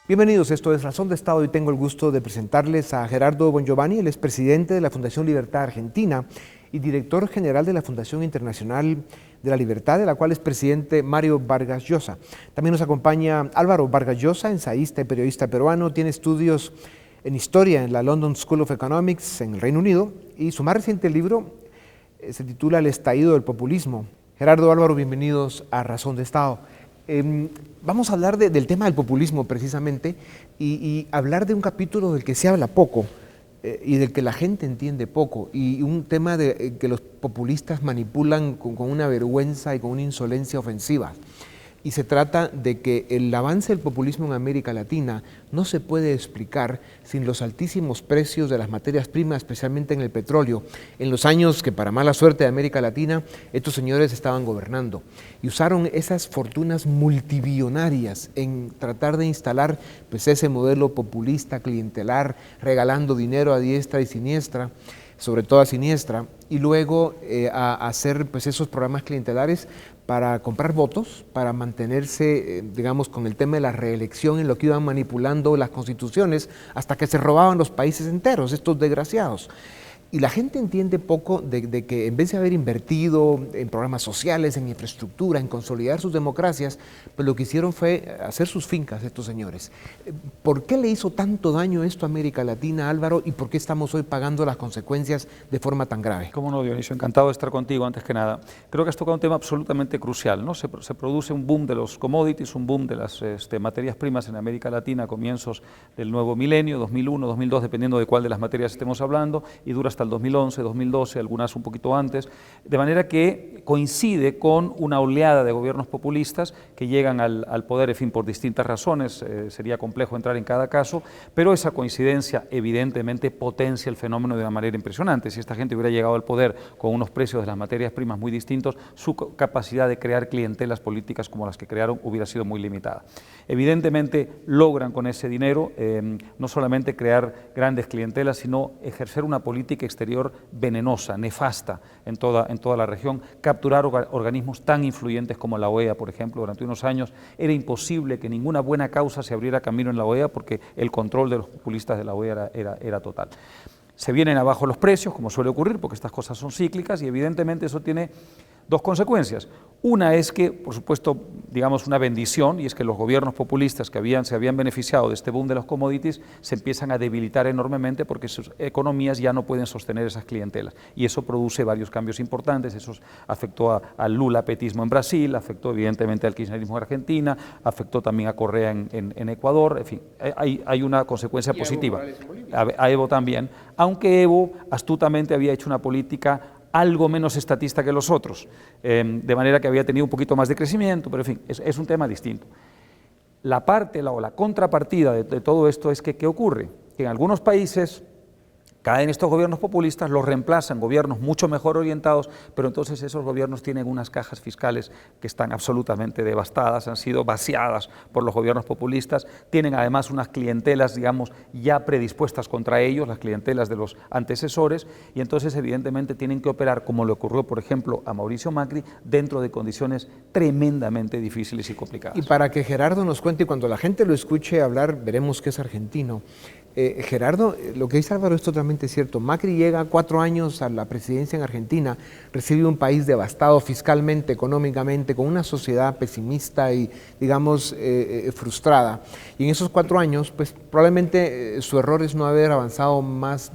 Bienvenidos, esto es Razón de Estado y tengo el gusto de presentarles a Gerardo Bongiovanni, él es presidente de la Fundación Libertad Argentina y director general de la Fundación Internacional de la Libertad, de la cual es presidente Mario Vargas Llosa. También nos acompaña Álvaro Vargas Llosa, ensayista y periodista peruano, tiene estudios en historia en la London School of Economics en el Reino Unido y su más reciente libro se titula El estallido del populismo. Gerardo, Álvaro, bienvenidos a Razón de Estado. Vamos a hablar del tema del populismo precisamente y hablar de un capítulo del que se habla poco y del que la gente entiende poco, y un tema que los populistas manipulan con una vergüenza y con una insolencia ofensiva. Y se trata de que el avance del populismo en América Latina no se puede explicar sin los altísimos precios de las materias primas, especialmente en el petróleo, en los años que, para mala suerte de América Latina, estos señores estaban gobernando. Y usaron esas fortunas multibillonarias en tratar de instalar pues, ese modelo populista, clientelar, regalando dinero a diestra y siniestra, sobre todo a siniestra, y luego a hacer pues, esos programas clientelares para comprar votos, para mantenerse, digamos, con el tema de la reelección, en lo que iban manipulando las constituciones, hasta que se robaban los países enteros, estos desgraciados. Y la gente entiende poco de que en vez de haber invertido en programas sociales, en infraestructura, en consolidar sus democracias, pues lo que hicieron fue hacer sus fincas estos señores. ¿Por qué le hizo tanto daño esto a América Latina, Álvaro, y por qué estamos hoy pagando las consecuencias de forma tan grave? Cómo no, Dionisio, encantado de estar contigo antes que nada. Creo que has tocado un tema absolutamente crucial, ¿no? Se produce un boom de los commodities, un boom de las materias primas en América Latina a comienzos del nuevo milenio, 2001, 2002, dependiendo de cuál de las materias estemos hablando, y dura hasta el 2011, 2012, algunas un poquito antes, de manera que coincide con una oleada de gobiernos populistas que llegan al poder, en fin, por distintas razones, sería complejo entrar en cada caso, pero esa coincidencia evidentemente potencia el fenómeno de una manera impresionante. Si esta gente hubiera llegado al poder con unos precios de las materias primas muy distintos, su capacidad de crear clientelas políticas como las que crearon hubiera sido muy limitada. Evidentemente logran con ese dinero no solamente crear grandes clientelas, sino ejercer una política exterior venenosa, nefasta en toda la región, capturar organismos tan influyentes como la OEA, por ejemplo. Durante unos años era imposible que ninguna buena causa se abriera camino en la OEA porque el control de los populistas de la OEA era total. Se vienen abajo los precios, como suele ocurrir, porque estas cosas son cíclicas, y evidentemente eso tiene dos consecuencias. Una es que, por supuesto, digamos una bendición, y es que los gobiernos populistas que se habían beneficiado de este boom de los commodities se empiezan a debilitar enormemente porque sus economías ya no pueden sostener esas clientelas. Y eso produce varios cambios importantes. Eso afectó al lulapetismo en Brasil, afectó evidentemente al kirchnerismo en Argentina, afectó también a Correa en Ecuador. En fin, hay una consecuencia positiva. A Evo también, aunque Evo astutamente había hecho una política algo menos estatista que los otros, de manera que había tenido un poquito más de crecimiento, pero en fin, es un tema distinto. La contrapartida de todo esto es que, ¿qué ocurre? Que en algunos países caen estos gobiernos populistas, los reemplazan gobiernos mucho mejor orientados, pero entonces esos gobiernos tienen unas cajas fiscales que están absolutamente devastadas, han sido vaciadas por los gobiernos populistas, tienen además unas clientelas, digamos, ya predispuestas contra ellos, las clientelas de los antecesores, y entonces evidentemente tienen que operar, como le ocurrió, por ejemplo, a Mauricio Macri, dentro de condiciones tremendamente difíciles y complicadas. Y para que Gerardo nos cuente, y cuando la gente lo escuche hablar, veremos que es argentino. Gerardo, lo que dice Álvaro es totalmente cierto. Macri llega 4 años a la presidencia en Argentina, recibe un país devastado fiscalmente, económicamente, con una sociedad pesimista y, digamos, frustrada. Y en esos 4 años, pues probablemente su error es no haber avanzado más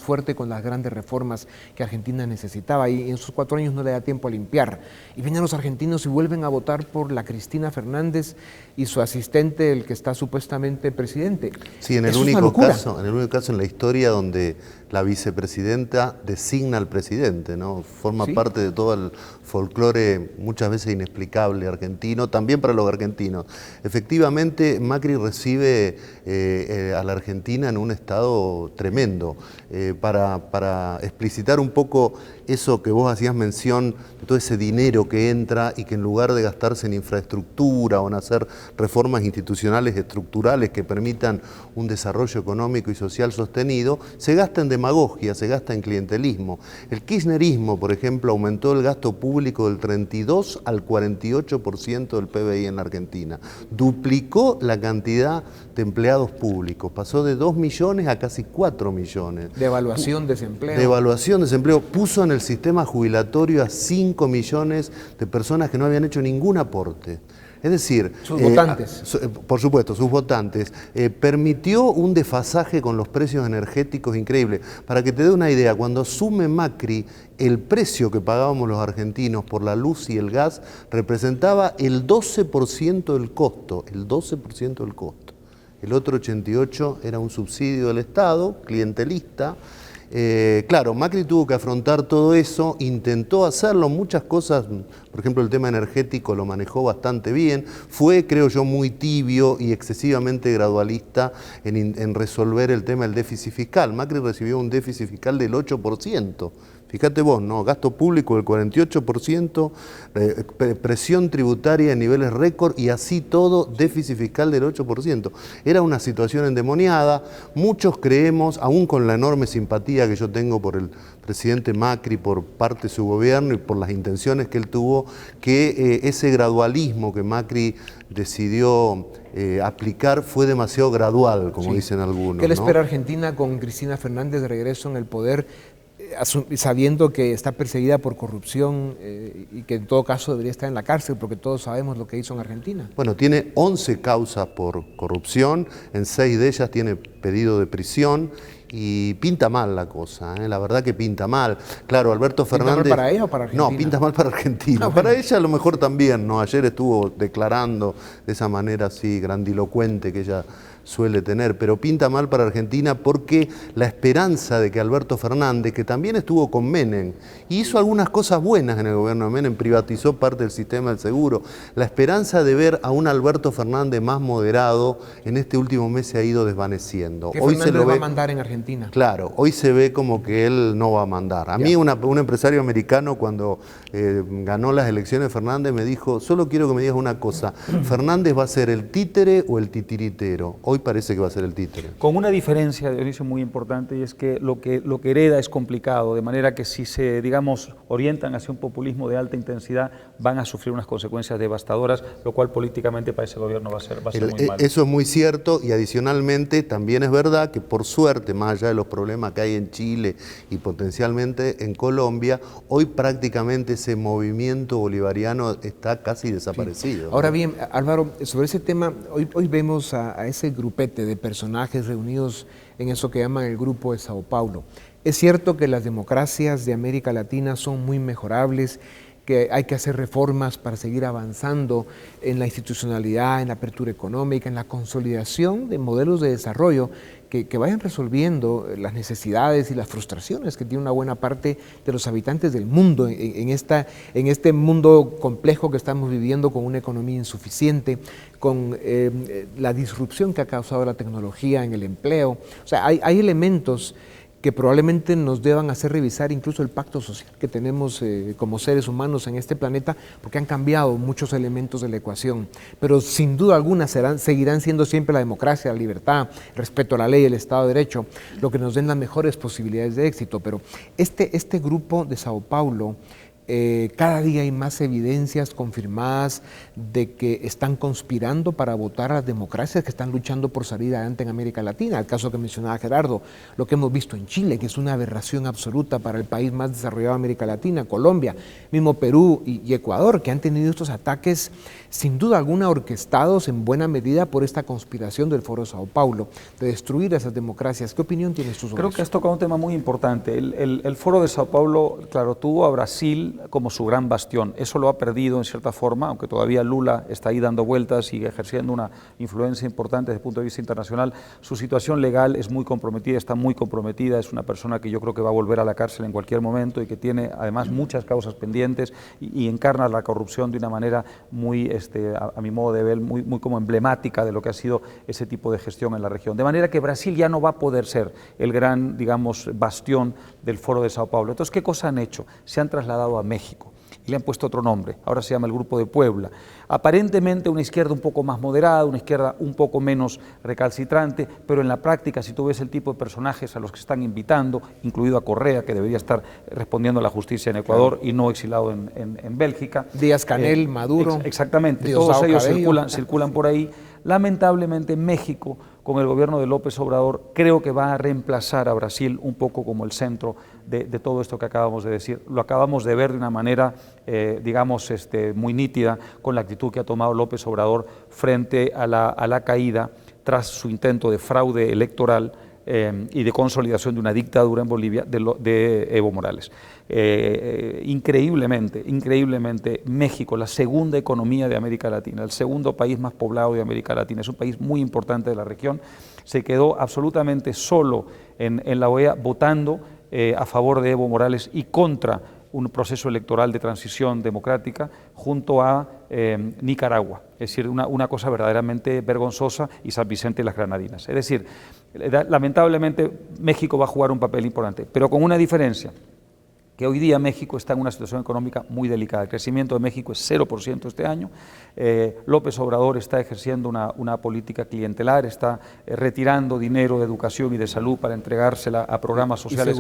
fuerte con las grandes reformas que Argentina necesitaba. Y en esos 4 años no le da tiempo a limpiar. Y vienen los argentinos y vuelven a votar por la Cristina Fernández y su asistente, el que está supuestamente presidente. Sí, en el único caso en la historia donde la vicepresidenta designa al presidente, ¿no? Forma parte de todo el folclore muchas veces inexplicable argentino, también para los argentinos. Efectivamente, Macri recibe a la Argentina en un estado tremendo. Para explicitar un poco eso que vos hacías mención, de todo ese dinero que entra y que en lugar de gastarse en infraestructura o en hacer reformas institucionales estructurales que permitan un desarrollo económico y social sostenido, se gasta en demagogia, se gasta en clientelismo. El kirchnerismo, por ejemplo, aumentó el gasto público del 32 al 48% del PBI en la Argentina. Duplicó la cantidad de empleados públicos, pasó de 2 millones a casi 4 millones. Devaluación, desempleo. Devaluación, desempleo, puso en el sistema jubilatorio a 5 millones de personas que no habían hecho ningún aporte. Es decir, sus votantes. Por supuesto, sus votantes. Permitió un desfasaje con los precios energéticos increíble. Para que te dé una idea, cuando asume Macri, el precio que pagábamos los argentinos por la luz y el gas representaba el 12% del costo, el 12% del costo. El otro 88% era un subsidio del Estado, clientelista. Claro, Macri tuvo que afrontar todo eso, intentó hacerlo, muchas cosas, por ejemplo el tema energético lo manejó bastante bien, fue, creo yo, muy tibio y excesivamente gradualista en resolver el tema del déficit fiscal. Macri recibió un déficit fiscal del 8%. Fíjate vos, ¿no? Gasto público del 48%, presión tributaria en niveles récord y así todo, déficit fiscal del 8%. Era una situación endemoniada. Muchos creemos, aún con la enorme simpatía que yo tengo por el presidente Macri, por parte de su gobierno y por las intenciones que él tuvo, que ese gradualismo que Macri decidió aplicar fue demasiado gradual, como dicen algunos. ¿Qué le espera Argentina con Cristina Fernández de regreso en el poder? Sabiendo que está perseguida por corrupción y que en todo caso debería estar en la cárcel, porque todos sabemos lo que hizo en Argentina. Bueno, tiene 11 causas por corrupción, en 6 de ellas tiene pedido de prisión y pinta mal la cosa, la verdad que pinta mal. Claro, Alberto Fernández... ¿Pinta mal para ella o para Argentina? No, pinta mal para Argentina. Bueno. Para ella a lo mejor también, ¿no? Ayer estuvo declarando de esa manera así grandilocuente que ella suele tener, pero pinta mal para Argentina porque la esperanza de que Alberto Fernández, que también estuvo con Menem, y hizo algunas cosas buenas en el gobierno de Menem, privatizó parte del sistema del seguro, la esperanza de ver a un Alberto Fernández más moderado en este último mes se ha ido desvaneciendo. ¿Qué Fernández va a mandar en Argentina? Claro, hoy se ve como que él no va a mandar. A mí un empresario americano cuando ganó las elecciones Fernández me dijo, solo quiero que me digas una cosa, ¿Fernández va a ser el títere o el titiritero? Hoy parece que va a ser el títere. Con una diferencia, Dionisio, muy importante, y es que lo que hereda es complicado, de manera que si se, digamos, orientan hacia un populismo de alta intensidad, van a sufrir unas consecuencias devastadoras, lo cual políticamente para ese gobierno va a ser muy malo. Eso es muy cierto, y adicionalmente también es verdad que por suerte, más allá de los problemas que hay en Chile y potencialmente en Colombia, hoy prácticamente ese movimiento bolivariano está casi desaparecido. Sí. Ahora bien, Álvaro, sobre ese tema, hoy vemos a ese grupete de personajes reunidos en eso que llaman el Grupo de Sao Paulo. Es cierto que las democracias de América Latina son muy mejorables, que hay que hacer reformas para seguir avanzando en la institucionalidad, en la apertura económica, en la consolidación de modelos de desarrollo que vayan resolviendo las necesidades y las frustraciones que tiene una buena parte de los habitantes del mundo en este mundo complejo que estamos viviendo, con una economía insuficiente, con la disrupción que ha causado la tecnología en el empleo. O sea, hay elementos que probablemente nos deban hacer revisar incluso el pacto social que tenemos como seres humanos en este planeta, porque han cambiado muchos elementos de la ecuación. Pero sin duda alguna seguirán siendo siempre la democracia, la libertad, el respeto a la ley, el Estado de Derecho, lo que nos den las mejores posibilidades de éxito. Pero este grupo de Sao Paulo, cada día hay más evidencias confirmadas de que están conspirando para votar a las democracias que están luchando por salir adelante en América Latina. El caso que mencionaba Gerardo, lo que hemos visto en Chile, que es una aberración absoluta para el país más desarrollado de América Latina, Colombia, mismo Perú y Ecuador, que han tenido estos ataques sin duda alguna orquestados en buena medida por esta conspiración del Foro de Sao Paulo, de destruir esas democracias. ¿Qué opinión tienes tú sobre eso? Creo que has tocado un tema muy importante. El Foro de Sao Paulo, claro, tuvo a Brasil como su gran bastión. Eso lo ha perdido en cierta forma, aunque todavía Lula está ahí dando vueltas y ejerciendo una influencia importante desde el punto de vista internacional. Su situación legal es muy comprometida, está muy comprometida. Es una persona que yo creo que va a volver a la cárcel en cualquier momento y que tiene además muchas causas pendientes y encarna la corrupción de una manera muy, a mi modo de ver, muy como emblemática de lo que ha sido ese tipo de gestión en la región. De manera que Brasil ya no va a poder ser el gran, digamos, bastión del Foro de Sao Paulo. Entonces, ¿qué cosa han hecho? Se han trasladado a México. y le han puesto otro nombre, ahora se llama el Grupo de Puebla. Aparentemente una izquierda un poco más moderada, una izquierda un poco menos recalcitrante, pero en la práctica, si tú ves el tipo de personajes a los que están invitando, incluido a Correa, que debería estar respondiendo a la justicia en Ecuador y no exilado en Bélgica. Díaz-Canel, Maduro. Exactamente, Diosdado todos ellos Cabello. circulan por ahí. Lamentablemente México, con el gobierno de López Obrador, creo que va a reemplazar a Brasil un poco como el centro de todo esto que acabamos de decir. Lo acabamos de ver de una manera, digamos, muy nítida con la actitud que ha tomado López Obrador frente a la caída tras su intento de fraude electoral y de consolidación de una dictadura en Bolivia de Evo Morales. Increíblemente, México, la segunda economía de América Latina, el segundo país más poblado de América Latina, es un país muy importante de la región, se quedó absolutamente solo en la OEA votando a favor de Evo Morales y contra un proceso electoral de transición democrática junto a Nicaragua, es decir, una cosa verdaderamente vergonzosa, y San Vicente y las Granadinas. Es decir, lamentablemente México va a jugar un papel importante, pero con una diferencia, que hoy día México está en una situación económica muy delicada. El crecimiento de México es 0% este año. López Obrador está ejerciendo una política clientelar, está retirando dinero de educación y de salud para entregársela a programas sociales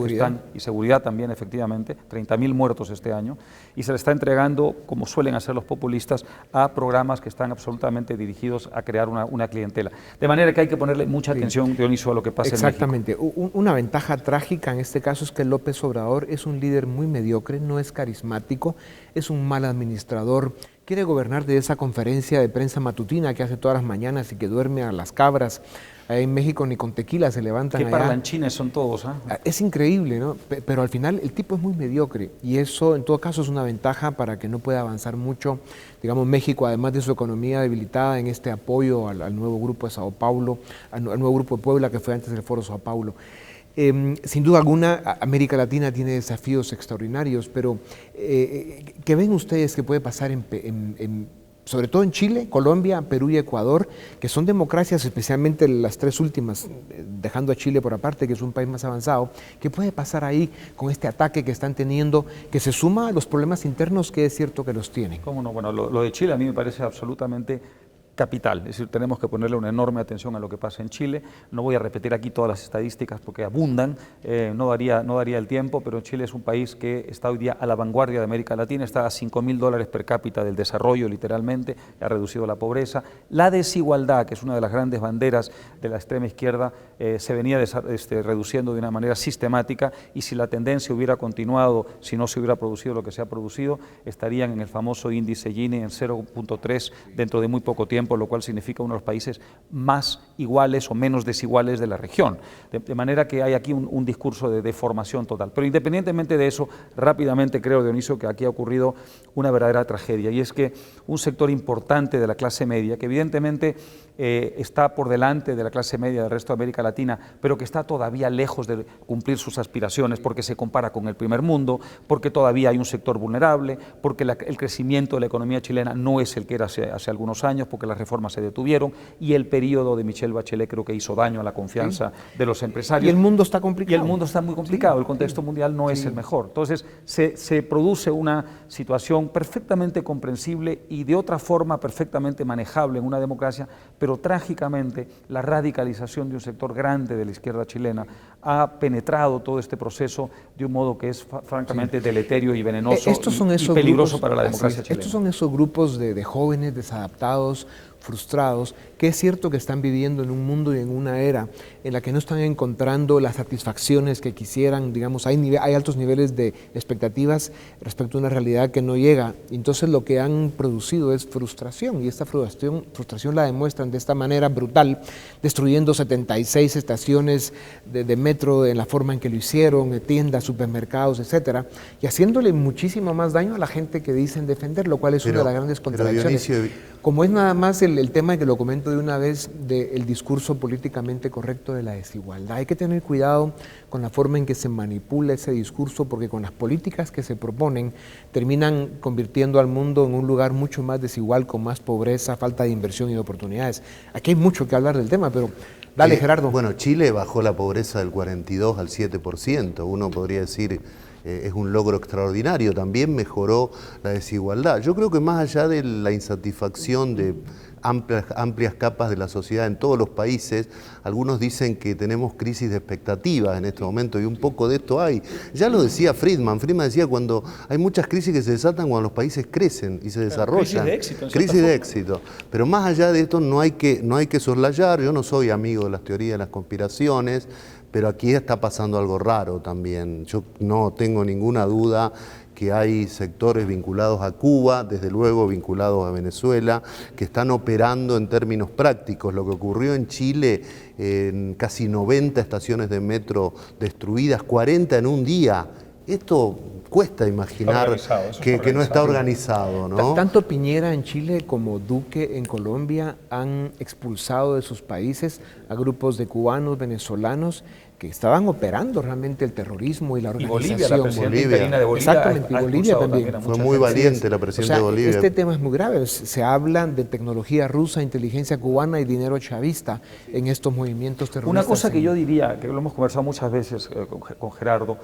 y seguridad también, efectivamente, 30.000 muertos este año, y se le está entregando, como suelen hacer los populistas, a programas que están absolutamente dirigidos a crear una clientela. De manera que hay que ponerle mucha atención, Dionisio, a lo que pasa en México. Exactamente. Una ventaja trágica en este caso es que López Obrador es un líder muy mediocre, no es carismático, es un mal administrador, quiere gobernar de esa conferencia de prensa matutina que hace todas las mañanas y que duerme a las cabras. Ahí en México ni con tequila se levantan allá. Qué parlanchines son todos, ¿eh? Es increíble, ¿no? Pero al final el tipo es muy mediocre y eso en todo caso es una ventaja para que no pueda avanzar mucho. Digamos, México, además de su economía debilitada en este apoyo al nuevo grupo de Sao Paulo, al nuevo grupo de Puebla que fue antes del Foro Sao Paulo. Sin duda alguna, América Latina tiene desafíos extraordinarios, pero ¿qué ven ustedes que puede pasar sobre todo en Chile, Colombia, Perú y Ecuador, que son democracias, especialmente las tres últimas, dejando a Chile por aparte, que es un país más avanzado? ¿Qué puede pasar ahí con este ataque que están teniendo, que se suma a los problemas internos que es cierto que los tienen? ¿Cómo no? Bueno, lo de Chile a mí me parece absolutamente capital, es decir, tenemos que ponerle una enorme atención a lo que pasa en Chile. No voy a repetir aquí todas las estadísticas porque abundan, no daría el tiempo, pero Chile es un país que está hoy día a la vanguardia de América Latina, está a $5.000 per cápita del desarrollo, literalmente, ha reducido la pobreza. La desigualdad, que es una de las grandes banderas de la extrema izquierda, se venía reduciendo de una manera sistemática, y si la tendencia hubiera continuado, si no se hubiera producido lo que se ha producido, estarían en el famoso índice Gini en 0.3 dentro de muy poco tiempo, lo cual significa uno de los países más iguales o menos desiguales de la región. De manera que hay aquí un discurso de deformación total. Pero independientemente de eso, rápidamente creo, Dionisio, que aquí ha ocurrido una verdadera tragedia, y es que un sector importante de la clase media, que evidentemente está por delante de la clase media del resto de América Latina, pero que está todavía lejos de cumplir sus aspiraciones porque se compara con el primer mundo, porque todavía hay un sector vulnerable, porque el crecimiento de la economía chilena no es el que era hace algunos años, porque las reformas se detuvieron, y el periodo de Michelle Bachelet creo que hizo daño a la confianza de los empresarios. Y el mundo está complicado. Y el mundo está muy complicado, el contexto mundial no es el mejor. Entonces se produce una situación perfectamente comprensible y de otra forma perfectamente manejable en una democracia, pero trágicamente la radicalización de un sector grande de la izquierda chilena ha penetrado todo este proceso de un modo que es francamente deleterio y venenoso y peligroso para la democracia chilena. Estos son esos grupos de jóvenes desadaptados, frustrados, que es cierto que están viviendo en un mundo y en una era en la que no están encontrando las satisfacciones que quisieran. Digamos, hay altos niveles de expectativas respecto a una realidad que no llega. Entonces lo que han producido es frustración, y esta frustración la demuestran de esta manera brutal, destruyendo 76 estaciones de metro en la forma en que lo hicieron, tiendas, supermercados, etcétera, y haciéndole muchísimo más daño a la gente que dicen defender, lo cual es una de las grandes contradicciones. Dionisio, como es nada más el tema que lo comento de una vez, del discurso políticamente correcto de la desigualdad. Hay que tener cuidado con la forma en que se manipula ese discurso, porque con las políticas que se proponen terminan convirtiendo al mundo en un lugar mucho más desigual, con más pobreza, falta de inversión y de oportunidades. Aquí hay mucho que hablar del tema, pero dale, Gerardo. Bueno, Chile bajó la pobreza del 42 al 7%, uno podría decir es un logro extraordinario, también mejoró la desigualdad. Yo creo que más allá de la insatisfacción de amplias capas de la sociedad en todos los países, algunos dicen que tenemos crisis de expectativas en este momento y un poco de esto hay. Ya lo decía Friedman decía cuando hay muchas crisis que se desatan cuando los países crecen y se desarrollan. Crisis de éxito. Pero más allá de esto no hay que soslayar, yo no soy amigo de las teorías de las conspiraciones, pero aquí está pasando algo raro también. Yo no tengo ninguna duda que hay sectores vinculados a Cuba, desde luego vinculados a Venezuela, que están operando en términos prácticos. Lo que ocurrió en Chile, en casi 90 estaciones de metro destruidas, 40 en un día, esto cuesta imaginar que no está organizado, ¿no? Tanto Piñera en Chile como Duque en Colombia han expulsado de sus países a grupos de cubanos, venezolanos, que estaban operando realmente el terrorismo y la organización. Y Bolivia, la presidenta interina de Bolivia. Exactamente, y Bolivia también. Fue muy valiente la presidenta de Bolivia. Este tema es muy grave. Se habla de tecnología rusa, inteligencia cubana y dinero chavista en estos movimientos terroristas. Una cosa que yo diría, que lo hemos conversado muchas veces con Gerardo,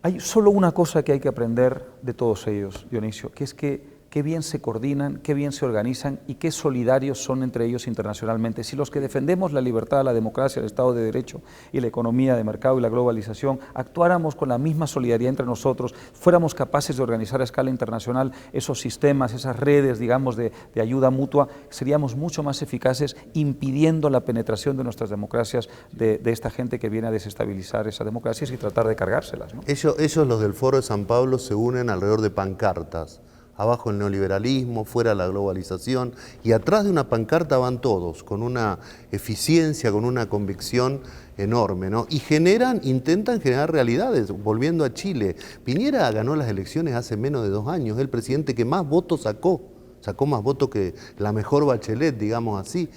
hay solo una cosa que hay que aprender de todos ellos, Dionisio, que es que qué bien se coordinan, qué bien se organizan y qué solidarios son entre ellos internacionalmente. Si los que defendemos la libertad, la democracia, el Estado de Derecho y la economía de mercado y la globalización actuáramos con la misma solidaridad entre nosotros, fuéramos capaces de organizar a escala internacional esos sistemas, esas redes, digamos, de ayuda mutua, seríamos mucho más eficaces impidiendo la penetración de nuestras democracias de esta gente que viene a desestabilizar esas democracias y tratar de cargárselas, ¿no? Ellos, los del Foro de San Pablo, se unen alrededor de pancartas. Abajo el neoliberalismo, fuera la globalización, y atrás de una pancarta van todos, con una eficiencia, con una convicción enorme, ¿no? Y intentan generar realidades, volviendo a Chile. Piñera ganó las elecciones hace menos de 2 años, es el presidente que más votos sacó más votos que la mejor Bachelet, digamos así.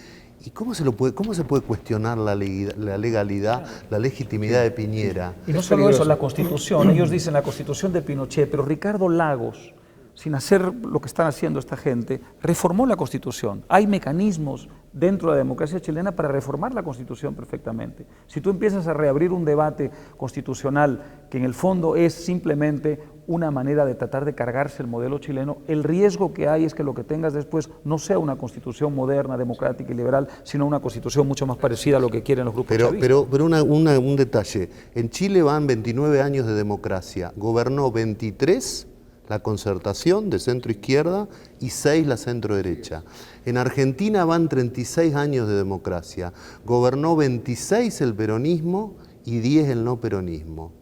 ¿Y cómo se puede cuestionar la legalidad, la legitimidad de Piñera? Y no solo eso, la Constitución, ellos dicen la Constitución de Pinochet, pero Ricardo Lagos, sin hacer lo que están haciendo esta gente, reformó la Constitución. Hay mecanismos dentro de la democracia chilena para reformar la Constitución perfectamente. Si tú empiezas a reabrir un debate constitucional que en el fondo es simplemente una manera de tratar de cargarse el modelo chileno, el riesgo que hay es que lo que tengas después no sea una Constitución moderna, democrática y liberal, sino una Constitución mucho más parecida a lo que quieren los grupos chavistas. Pero un detalle. En Chile van 29 años de democracia. Gobernó 23 la Concertación de centro-izquierda y 6 la centro-derecha. En Argentina van 36 años de democracia. Gobernó 26 el peronismo y 10 el no peronismo.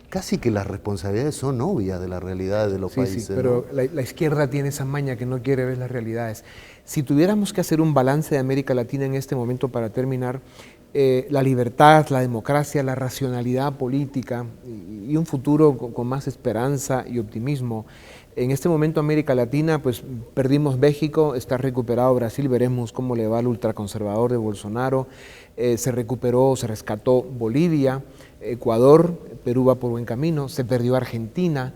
Casi que las responsabilidades son obvias de la realidad de los países. Sí, pero ¿no? La izquierda tiene esa maña que no quiere ver las realidades. Si tuviéramos que hacer un balance de América Latina en este momento para terminar, la libertad, la democracia, la racionalidad política y un futuro con más esperanza y optimismo. En este momento América Latina, pues perdimos México, está recuperado Brasil, veremos cómo le va al ultraconservador de Bolsonaro, se recuperó, se rescató Bolivia, Ecuador, Perú va por buen camino, se perdió Argentina,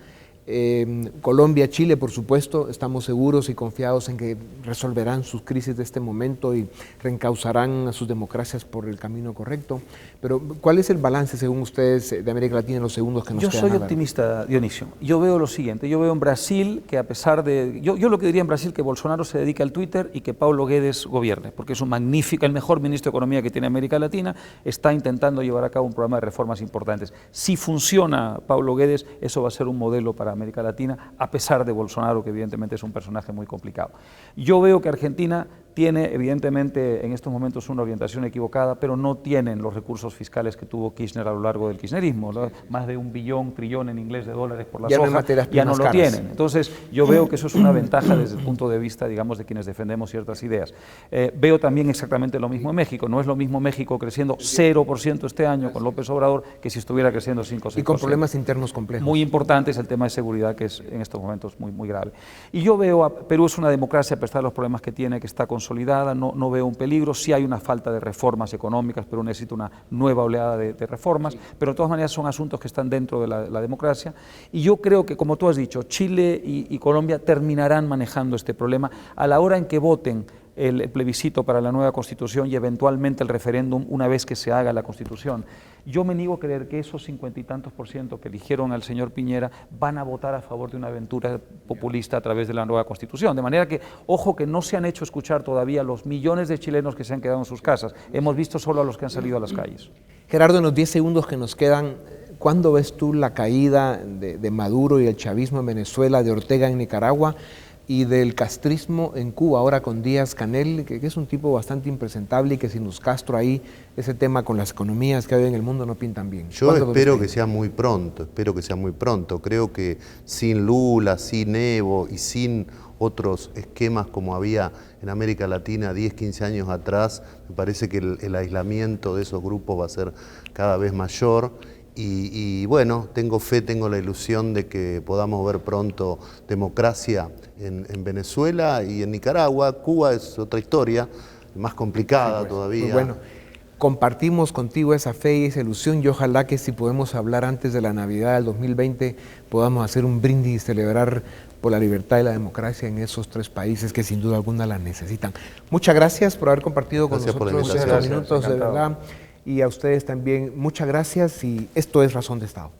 Colombia, Chile, por supuesto, estamos seguros y confiados en que resolverán sus crisis de este momento y reencauzarán a sus democracias por el camino correcto. Pero, ¿cuál es el balance, según ustedes, de América Latina en los segundos que nos quedan? Yo soy optimista, Dionisio. Yo veo lo siguiente, yo veo en Brasil que a pesar de... Yo lo que diría en Brasil que Bolsonaro se dedica al Twitter y que Paulo Guedes gobierne, porque es un magnífico, el mejor ministro de Economía que tiene América Latina, está intentando llevar a cabo un programa de reformas importantes. Si funciona Paulo Guedes, eso va a ser un modelo para América Latina, a pesar de Bolsonaro, que evidentemente es un personaje muy complicado. Yo veo que Argentina tiene evidentemente en estos momentos una orientación equivocada, pero no tienen los recursos fiscales que tuvo Kirchner a lo largo del kirchnerismo, ¿no? Más de 1 billón, trillón en inglés de dólares por la soja, ya no lo tienen. Entonces yo veo que eso es una ventaja desde el punto de vista, digamos, de quienes defendemos ciertas ideas. Veo también exactamente lo mismo en México, no es lo mismo México creciendo 0% este año con López Obrador que si estuviera creciendo 5 o 6%. Y con problemas internos complejos. Muy importante es el tema de seguridad, que es en estos momentos muy grave. Y yo veo a Perú es una democracia, a pesar de los problemas que tiene, que está con consolidada, no veo un peligro, sí hay una falta de reformas económicas, pero necesita una nueva oleada de reformas, pero de todas maneras son asuntos que están dentro de la democracia, y yo creo que, como tú has dicho, Chile y Colombia terminarán manejando este problema a la hora en que voten el plebiscito para la nueva Constitución y eventualmente el referéndum una vez que se haga la Constitución. Yo me niego a creer que esos 50 y tantos % que eligieron al señor Piñera van a votar a favor de una aventura populista a través de la nueva Constitución. De manera que, ojo, que no se han hecho escuchar todavía los millones de chilenos que se han quedado en sus casas. Hemos visto solo a los que han salido a las calles. Gerardo, en los 10 segundos que nos quedan, ¿cuándo ves tú la caída de Maduro y el chavismo en Venezuela, de Ortega en Nicaragua y del castrismo en Cuba, ahora con Díaz-Canel, que es un tipo bastante impresentable y que sin los Castro ahí, ese tema con las economías que hay en el mundo no pintan bien? Yo espero que sea muy pronto, Creo que sin Lula, sin Evo y sin otros esquemas como había en América Latina 10, 15 años atrás, me parece que el aislamiento de esos grupos va a ser cada vez mayor. Y bueno, tengo fe, tengo la ilusión de que podamos ver pronto democracia en Venezuela y en Nicaragua. Cuba es otra historia, más complicada todavía. Pues bueno, compartimos contigo esa fe y esa ilusión, y ojalá que si podemos hablar antes de la Navidad del 2020, podamos hacer un brindis y celebrar por la libertad y la democracia en esos 3 países que sin duda alguna la necesitan. Muchas gracias por haber compartido con nosotros estos minutos, de verdad. Y a ustedes también, muchas gracias, y esto es Razón de Estado.